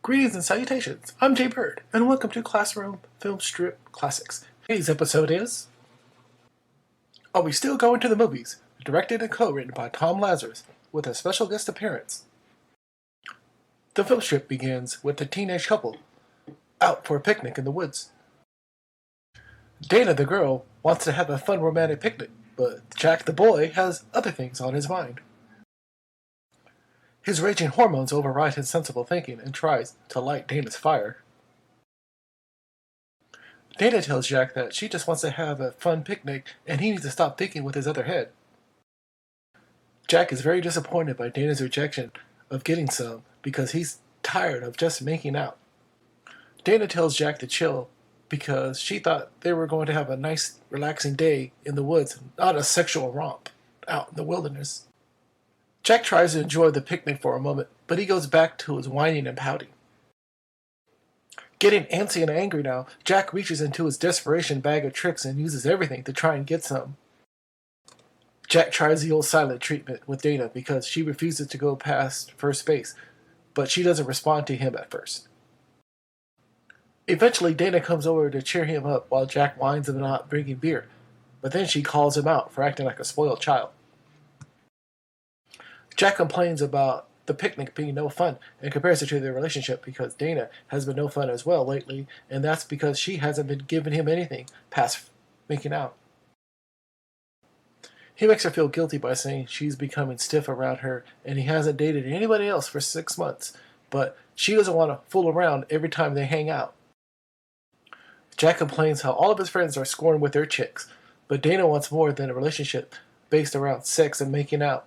Greetings and salutations. I'm Jay Bird, and welcome to Classroom Film Strip Classics. Today's episode is Are We Still Going to the Movies? Directed and co-written by Tom Lazarus, with a special guest appearance. The film strip begins with a teenage couple out for a picnic in the woods. Dana, the girl, wants to have a fun romantic picnic, but Jack, the boy, has other things on his mind. His raging hormones override his sensible thinking and tries to light Dana's fire. Dana tells Jack that she just wants to have a fun picnic and he needs to stop thinking with his other head. Jack is very disappointed by Dana's rejection of getting some because he's tired of just making out. Dana tells Jack to chill because she thought they were going to have a nice, relaxing day in the woods, not a sexual romp out in the wilderness. Jack tries to enjoy the picnic for a moment, but he goes back to his whining and pouting. Getting antsy and angry now, Jack reaches into his desperation bag of tricks and uses everything to try and get some. Jack tries the old silent treatment with Dana because she refuses to go past first base, but she doesn't respond to him at first. Eventually, Dana comes over to cheer him up while Jack whines about not bringing beer, but then she calls him out for acting like a spoiled child. Jack complains about the picnic being no fun and compares it to their relationship because Dana has been no fun as well lately, and that's because she hasn't been giving him anything past making out. He makes her feel guilty by saying she's becoming stiff around her and he hasn't dated anybody else for 6 months, but she doesn't want to fool around every time they hang out. Jack complains how all of his friends are scoring with their chicks, but Dana wants more than a relationship based around sex and making out.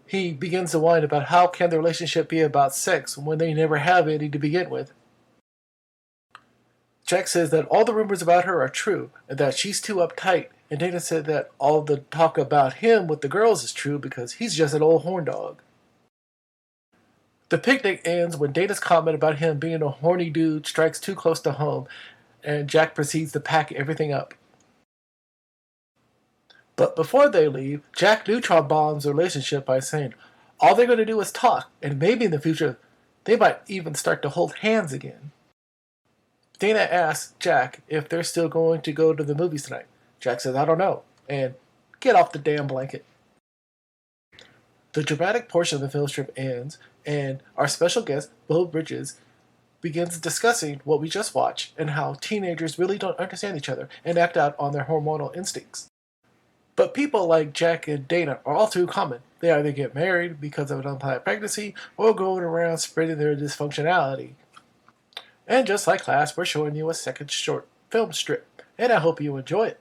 He begins to whine about how can the relationship be about sex when they never have any to begin with. Jack says that all the rumors about her are true and that she's too uptight, and Dana said that all the talk about him with the girls is true because he's just an old horn dog. The picnic ends when Dana's comment about him being a horny dude strikes too close to home, and Jack proceeds to pack everything up. But before they leave, Jack neutron bombs the relationship by saying all they're going to do is talk, and maybe in the future they might even start to hold hands again. Dana asks Jack if they're still going to go to the movies tonight. Jack says, I don't know, and get off the damn blanket. The dramatic portion of the film strip ends, and our special guest, Bleu begins discussing what we just watched and how teenagers really don't understand each other and act out on their hormonal instincts. But people like Jack and Dana are all too common. They either get married because of an unplanned pregnancy or going around spreading their dysfunctionality. And just like class, we're showing you a second short film strip, and I hope you enjoy it.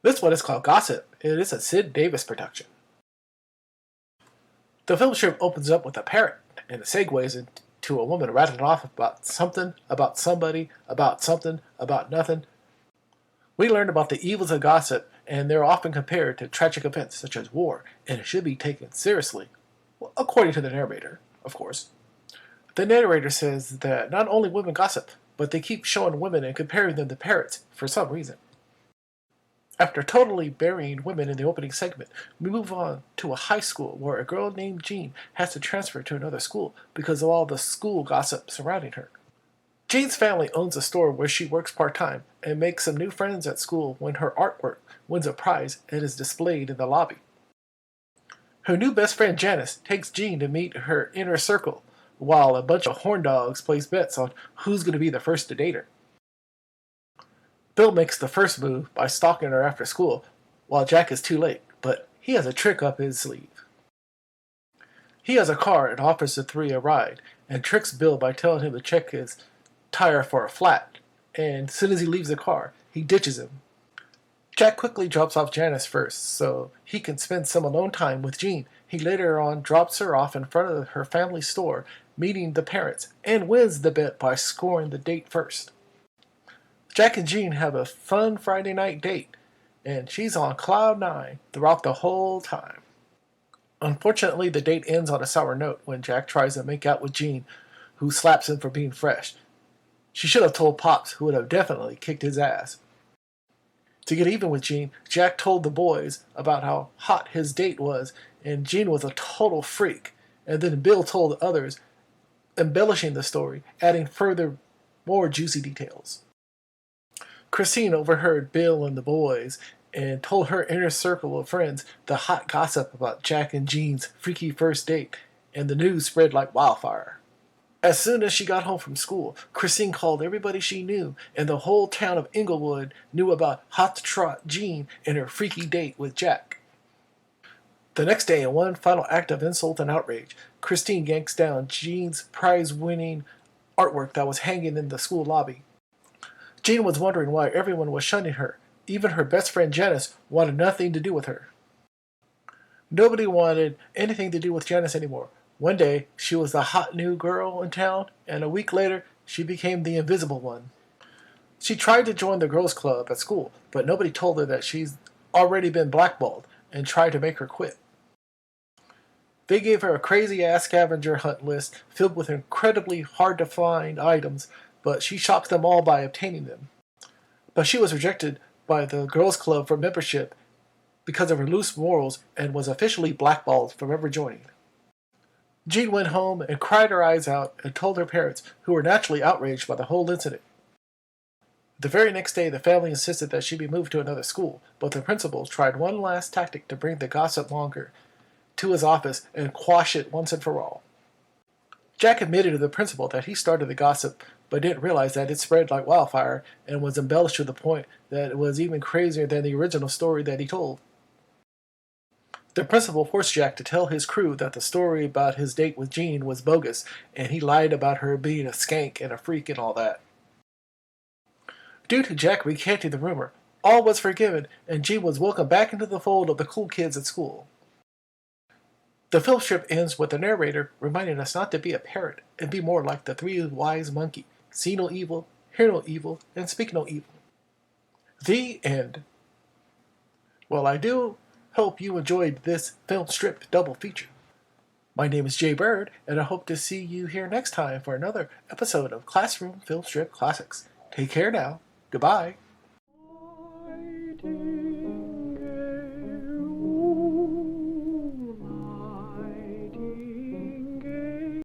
This one is called Gossip. It is a Sid Davis production. The film strip opens up with a parrot, and it segues into a woman rattling off about something, about somebody, about something, about nothing. We learn about the evils of gossip, and they're often compared to tragic events such as war, and it should be taken seriously. Well, according to the narrator, of course. The narrator says that not only women gossip, but they keep showing women and comparing them to parrots for some reason. After totally burying women in the opening segment, we move on to a high school where a girl named Jean has to transfer to another school because of all the school gossip surrounding her. Jean's family owns a store where she works part-time and makes some new friends at school when her artwork wins a prize and is displayed in the lobby. Her new best friend Janice takes Jean to meet her inner circle while a bunch of horn dogs place bets on who's going to be the first to date her. Bill makes the first move by stalking her after school while Jack is too late, but he has a trick up his sleeve. He has a car and offers the three a ride and tricks Bill by telling him to check his tire for a flat, and as soon as he leaves the car, he ditches him. Jack quickly drops off Janice first, so he can spend some alone time with Jean. He later on drops her off in front of her family store, meeting the parents, and wins the bet by scoring the date first. Jack and Jean have a fun Friday night date, and she's on cloud 9 throughout the whole time. Unfortunately, the date ends on a sour note when Jack tries to make out with Jean, who slaps him for being fresh. She should have told Pops, who would have definitely kicked his ass. To get even with Jean, Jack told the boys about how hot his date was, and Jean was a total freak, and then Bill told the others, embellishing the story, adding further, more juicy details. Christine overheard Bill and the boys and told her inner circle of friends the hot gossip about Jack and Jean's freaky first date, and the news spread like wildfire. As soon as she got home from school, Christine called everybody she knew, and the whole town of Inglewood knew about Hot Trot Jean and her freaky date with Jack. The next day, in one final act of insult and outrage, Christine yanks down Jean's prize-winning artwork that was hanging in the school lobby. Jean was wondering why everyone was shunning her. Even her best friend Janice wanted nothing to do with her. Nobody wanted anything to do with Janice anymore. One day, she was the hot new girl in town, and a week later, she became the invisible one. She tried to join the girls' club at school, but nobody told her that she's already been blackballed and tried to make her quit. They gave her a crazy-ass scavenger hunt list filled with incredibly hard-to-find items, but she shocked them all by obtaining them. But she was rejected by the girls' club for membership because of her loose morals and was officially blackballed from ever joining. Jean went home and cried her eyes out and told her parents, who were naturally outraged by the whole incident. The very next day, the family insisted that she be moved to another school, but the principal tried one last tactic to bring the gossip monger to his office and quash it once and for all. Jack admitted to the principal that he started the gossip, but didn't realize that it spread like wildfire and was embellished to the point that it was even crazier than the original story that he told. The principal forced Jack to tell his crew that the story about his date with Jean was bogus, and he lied about her being a skank and a freak and all that. Due to Jack recanting the rumor, all was forgiven, and Jean was welcomed back into the fold of the cool kids at school. The film strip ends with the narrator reminding us not to be a parrot and be more like the three wise monkey: see no evil, hear no evil, and speak no evil. The end. Well, I do hope you enjoyed this film strip double feature. My name is Jay Bird, and I hope to see you here next time for another episode of Classroom Film Strip Classics. Take care now. Goodbye.